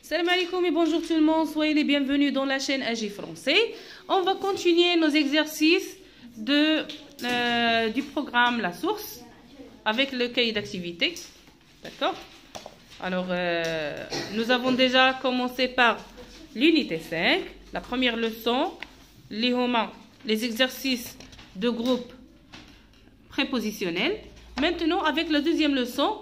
Salam alaikum et bonjour tout le monde, soyez les bienvenus dans la chaîne AG Français. On va continuer nos exercices du programme La Source avec le cahier d'activité. D'accord? Alors, nous avons déjà commencé par l'unité 5, la première leçon, les exercices de groupe prépositionnels. Maintenant, avec la deuxième leçon,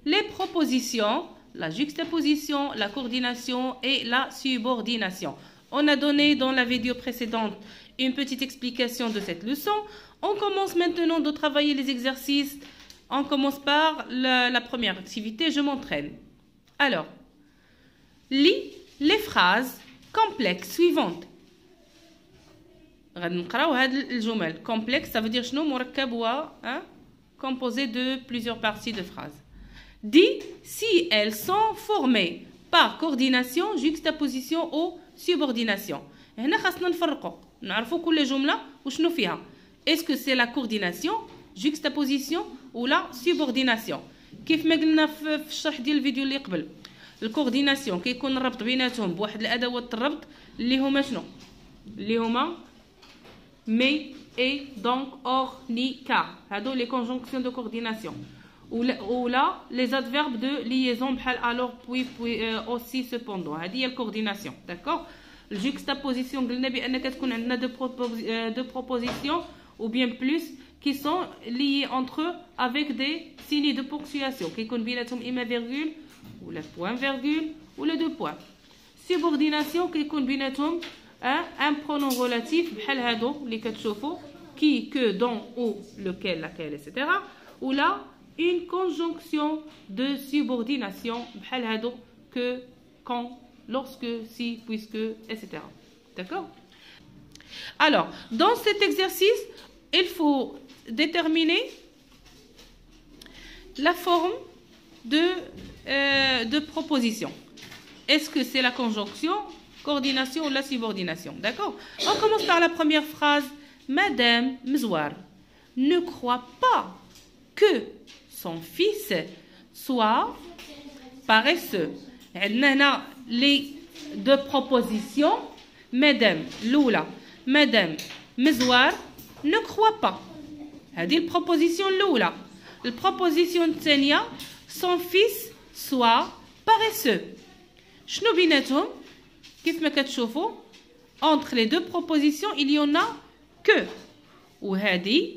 les propositions, la juxtaposition, la coordination et la subordination. On a donné dans la vidéo précédente une petite explication de cette leçon. On commence maintenant de travailler les exercices. On commence par la première activité, je m'entraîne. Alors, lis les phrases complexes suivantes. Complexe, ça veut dire composé de plusieurs parties de phrases. Dis si elles sont formées par coordination, juxtaposition ou subordination. Est-ce que c'est la coordination, juxtaposition ou la subordination? كيف ما قلنا في الشرح ديال الفيديو اللي قبل الكورديناسيون كيكون الربط بيناتهم بواحد الادوات الربط اللي هما شنو اللي هما مي et donc or ni car هادو les conjonctions de coordination ou là les adverbes de liaison بحال alors puis aussi cependant هذه هي الكورديناسيون d'accord الجوكستابوزيسيون قلنا بان كتكون عندنا deux propositions ou bien plus qui sont liés entre eux avec des signes de ponctuation كيكون بيناتهم اما virgule ou le point virgule ou les deux points. Subordination كيكون بيناتهم un pronom relatif بحال هادو اللي كتشوفوا qui, que, dont, ou, lequel, laquelle, etc. ou là une conjonction de subordination بحال هادو que, quand, lorsque, si, puisque, etc. D'accord? Alors, dans cet exercice, il faut déterminer la forme de proposition. Est-ce que c'est la conjonction, coordination ou la subordination? D'accord? On commence par la première phrase. Madame Mzouar ne croit pas que son fils soit paresseux. On les deux propositions. Madame Loula, Madame Mzouar ne croit pas. هذه البروبوزيسيون الأولى. البروبوزيسيون الثانية son fils soit paresseux. شنو بيناتهم؟ كيف ما كتشوفوا entre les deux propositions il y en a que. وهذه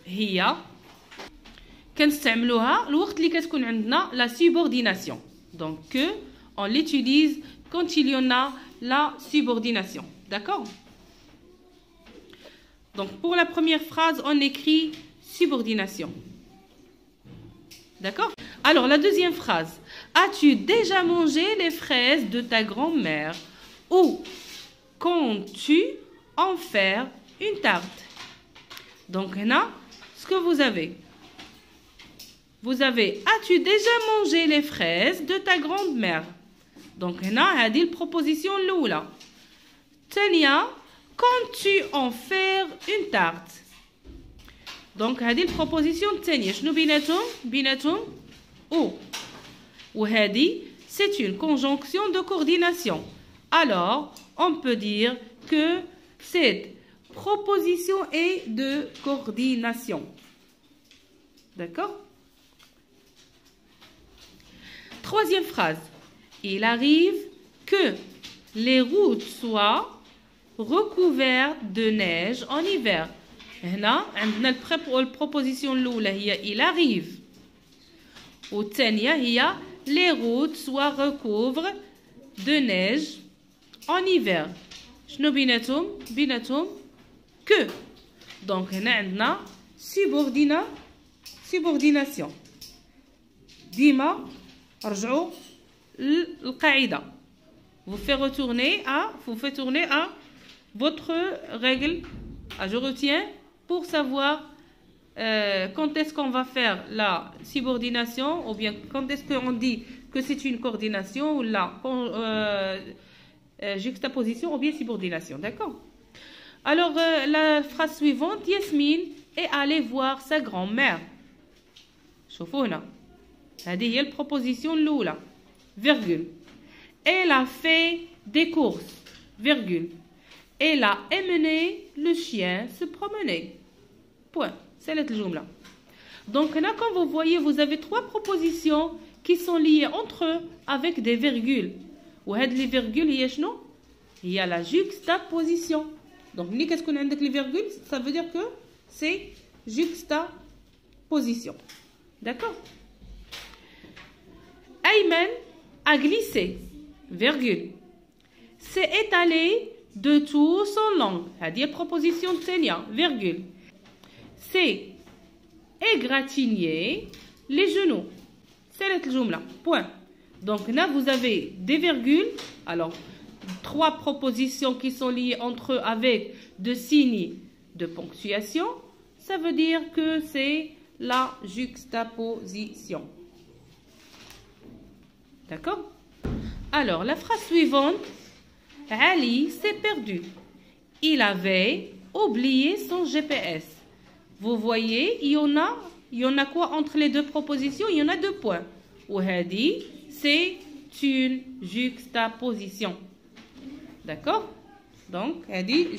هي كنستعملوها الوقت اللي كتكون عندنا la subordination. Donc que on l'utilise quand il y en a la subordination. D'accord? Donc, pour la première phrase, on écrit subordination. D'accord? Alors, la deuxième phrase. As-tu déjà mangé les fraises de ta grand-mère? Ou comptes-tu en faire une tarte? Donc, là, ce que vous avez. Vous avez, as-tu déjà mangé les fraises de ta grand-mère? Donc, là, il y a une proposition l'oula. Tania, comptes-tu en faire une tarte? Donc هذه البروبوزيسيون الثانية شنو بيناتهم او وهذه c'est une conjonction de coordination. Alors on peut dire que cette proposition est de coordination. D'accord? Troisième phrase. Il arrive que les routes soient recouvert de neige en hiver. هنا عندنا البروبوزيسيون الأولى هي il arrive والثانية هي les routes soient recouvrent de neige en hiver. شنو بيناتهم que. donc هنا عندنا subordination. ديما رجعوا للقاعدة. vous faites tourner à votre règle, je retiens, pour savoir quand est-ce qu'on va faire la subordination ou bien quand est-ce qu'on dit que c'est une coordination ou la juxtaposition ou bien subordination. D'accord? Alors, la phrase suivante, Yasmine est allée voir sa grand-mère. شوفوا هنا هذه هي البروبوزيسيون الأولى virgule. Elle a fait des courses, virgule. Elle a amené le chien se promener. Point. C'est la jumla. Donc là, comme vous voyez, vous avez trois propositions qui sont liées entre eux avec des virgules. Ou les virgules, il y a la juxtaposition. Donc, qu'est-ce qu'on a avec les virgules? Ça veut dire que c'est juxtaposition. D'accord? Ayman a glissé, virgule. S'est étalé de tout son long. C'est-à-dire proposition de Senia, virgule. C'est égratigner les genoux. C'est la jumla. Point. Donc là, vous avez des virgules. Alors, trois propositions qui sont liées entre eux avec deux signes de ponctuation. Ça veut dire que c'est la juxtaposition. D'accord? Alors, la phrase suivante. Ali s'est perdu. Il avait oublié son GPS. Vous voyez, il y en a quoi entre les deux propositions? Il y en a 2 points. Ou hadi, c'est une juxtaposition. D'accord? Donc, hadi,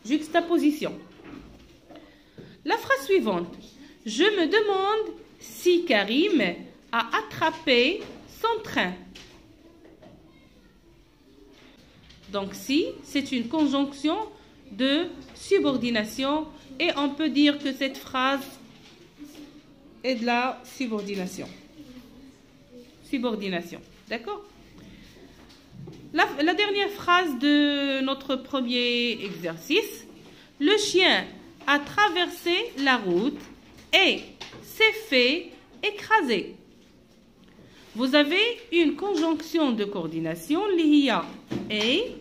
juxtaposition. La phrase suivante. Je me demande si Karim a attrapé son train. Donc, si, c'est une conjonction de subordination et on peut dire que cette phrase est de la subordination. Subordination, d'accord? La dernière phrase de notre premier exercice. Le chien a traversé la route et s'est fait écraser. Vous avez une conjonction de coordination, l'IA et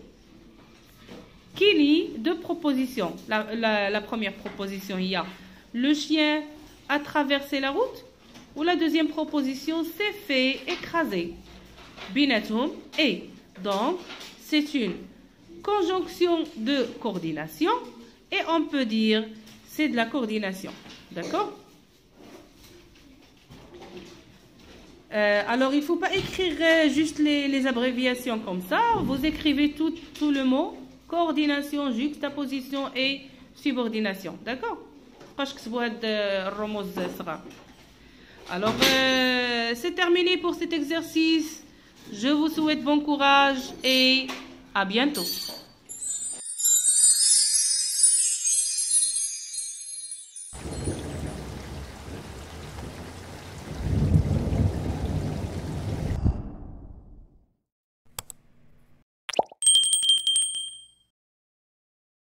qui lie deux propositions. La première proposition, il y a le chien a traversé la route, ou la deuxième proposition, s'est fait écraser. Binatum et. Donc, c'est une conjonction de coordination et on peut dire c'est de la coordination. D'accord? Alors, il ne faut pas écrire juste les abréviations comme ça. Vous écrivez tout le mot. Coordination, juxtaposition et subordination. D'accord? Alors, c'est terminé pour cet exercice. Je vous souhaite bon courage et à bientôt.